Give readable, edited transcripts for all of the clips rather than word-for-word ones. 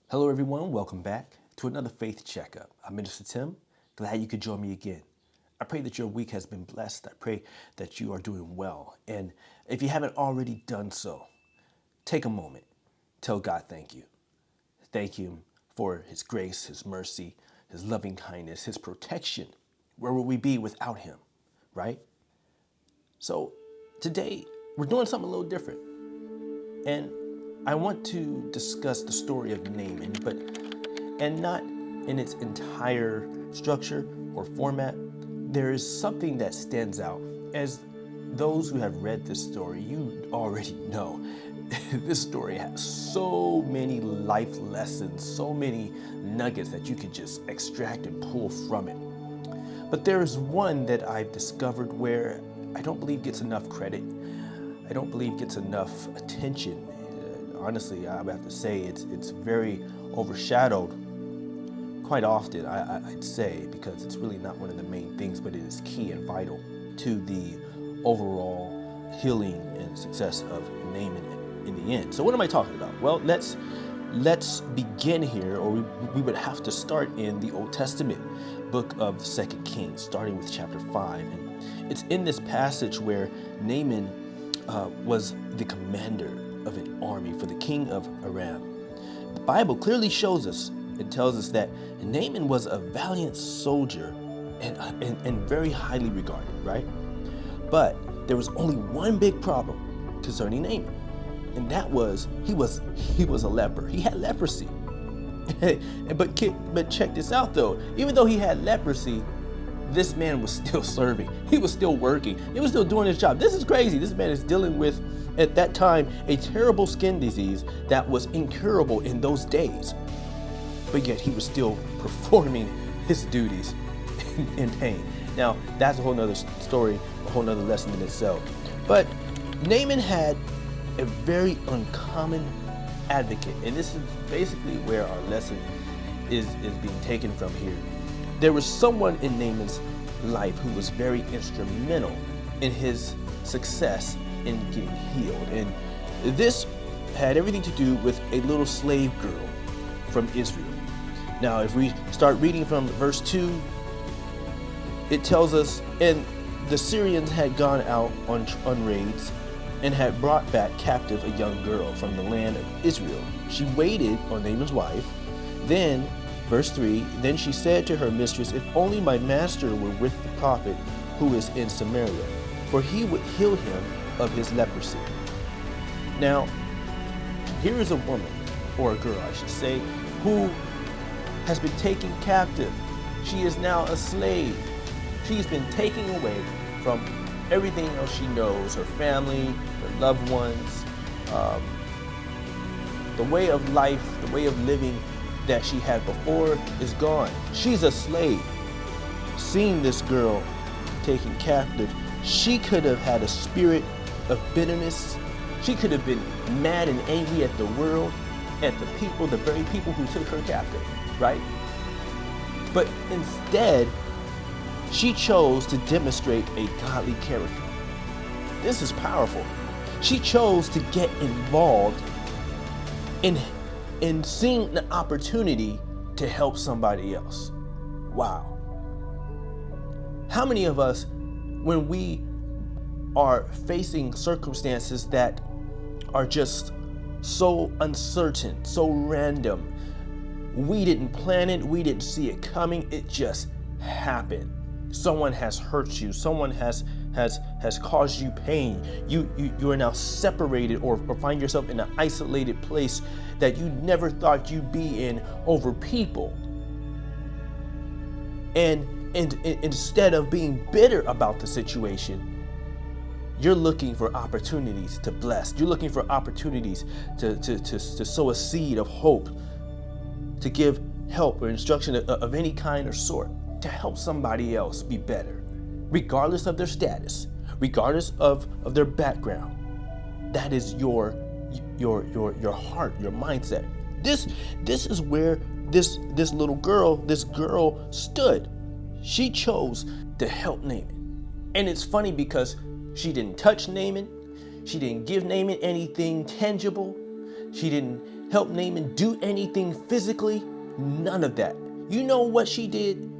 Hello, everyone. Welcome back to another Faith Checkup. I'm Minister Tim. Glad you could join me again. I pray that your week has been blessed. I pray that you are doing well. And if you haven't already done so, take a moment. Tell God thank you. Thank Him for His grace, His mercy, His loving kindness, His protection. Where would we be without Him, right? So today, we're doing something a little different. And I want to discuss the story of Naaman, and not in its entire structure or format. There is something that stands out. As those who have read this story, you already know this story has so many life lessons, so many nuggets that you could just extract and pull from it. But there is one that I've discovered where I don't believe gets enough credit. I don't believe gets enough attention. Honestly, I would have to say it's very overshadowed quite often, I'd say, because it's really not one of the main things, but it is key and vital to the overall healing and success of Naaman in the end. So what am I talking about? Well, let's begin here, or we would have to start in the Old Testament book of 2 Kings, starting with chapter 5. And it's in this passage where Naaman was the commander of an army for the king of Aram. The Bible clearly shows us and tells us that Naaman was a valiant soldier and very highly regarded, right? But there was only one big problem concerning Naaman, and that was he was a leper. He had leprosy. But check this out though. Even though he had leprosy, this man was still serving. He was still working. He was still doing his job. This is crazy. This man is dealing with, at that time, a terrible skin disease that was incurable in those days. But yet he was still performing his duties in pain. Now, that's a whole nother story, a whole nother lesson in itself. But Naaman had a very uncommon advocate. And this is basically where our lesson is being taken from here. There was someone in Naaman's life who was very instrumental in his success in getting healed. And this had everything to do with a little slave girl from Israel. Now, if we start reading from verse 2, it tells us, and the Syrians had gone out on raids and had brought back captive a young girl from the land of Israel. She waited on Naaman's wife. Then Verse 3, then she said to her mistress, if only my master were with the prophet who is in Samaria, for he would heal him of his leprosy. Now, here is a woman, or a girl I should say, who has been taken captive. She is now a slave. She's been taken away from everything else she knows, her family, her loved ones, the way of life, the way of living that she had before is gone. She's a slave. Seeing this girl taken captive, she could have had a spirit of bitterness. She could have been mad and angry at the world, at the people, the very people who took her captive, right? But instead, she chose to demonstrate a godly character. This is powerful. She chose to get involved in seeing an opportunity to help somebody else. Wow. How many of us, when we are facing circumstances that are just so uncertain, so random, we didn't plan it, we didn't see it coming, it just happened. Someone has hurt you, someone has caused you pain. You are now separated or find yourself in an isolated place that you never thought you'd be in over people. And instead of being bitter about the situation, you're looking for opportunities to bless. You're looking for opportunities to sow a seed of hope, to give help or instruction of any kind or sort, to help somebody else be better, regardless of their status, regardless of their background. That is your heart, your mindset. This is where this little girl, this girl stood. She chose to help Naaman. And it's funny because she didn't touch Naaman. She didn't give Naaman anything tangible. She didn't help Naaman do anything physically. None of that. You know what she did?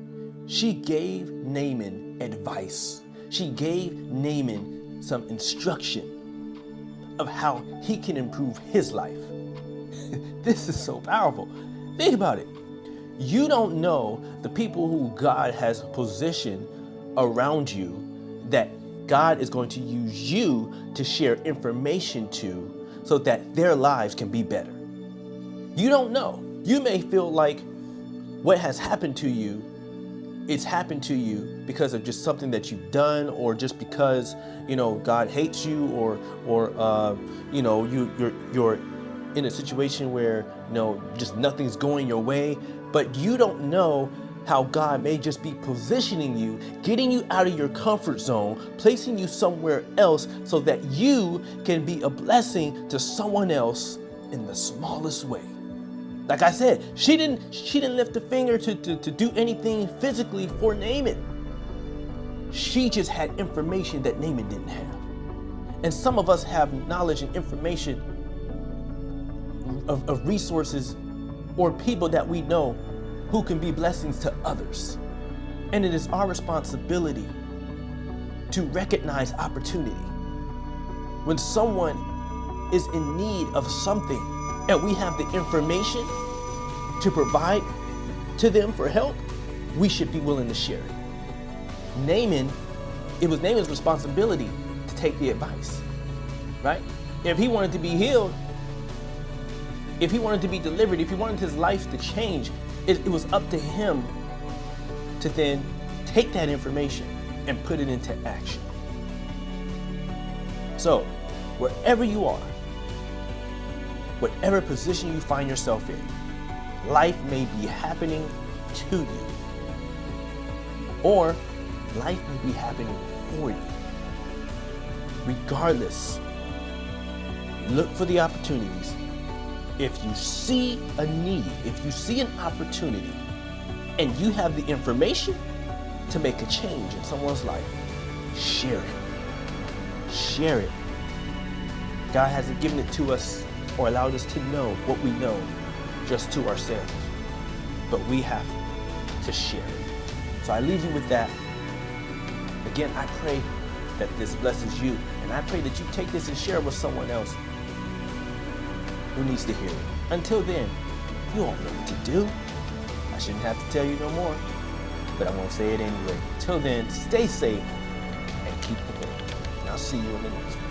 She gave Naaman advice. She gave Naaman some instruction of how he can improve his life. This is so powerful. Think about it. You don't know the people who God has positioned around you that God is going to use you to share information to so that their lives can be better. You don't know. You may feel like what has happened to you, it's happened to you because of just something that you've done, or just because, God hates you, or you're in a situation where, just nothing's going your way. But you don't know how God may just be positioning you, getting you out of your comfort zone, placing you somewhere else so that you can be a blessing to someone else in the smallest way. Like I said, she didn't lift a finger to do anything physically for Naaman. She just had information that Naaman didn't have. And some of us have knowledge and information of resources or people that we know who can be blessings to others. And it is our responsibility to recognize opportunity. When someone is in need of something and we have the information to provide to them for help, we should be willing to share it. It was Naaman's responsibility to take the advice, right? If he wanted to be healed, if he wanted to be delivered, if he wanted his life to change, it was up to him to then take that information and put it into action. So, wherever you are, whatever position you find yourself in, life may be happening to you, or life may be happening for you. Regardless, look for the opportunities. If you see a need, if you see an opportunity, and you have the information to make a change in someone's life, share it. Share it. God hasn't given it to us or allowed us to know what we know just to ourselves, but we have to share it. So I leave you with that. Again, I pray that this blesses you, and I pray that you take this and share it with someone else who needs to hear it. Until then, you all know what to do. I shouldn't have to tell you no more, but I'm gonna say it anyway. Till then, stay safe and keep the faith. And I'll see you in the next one.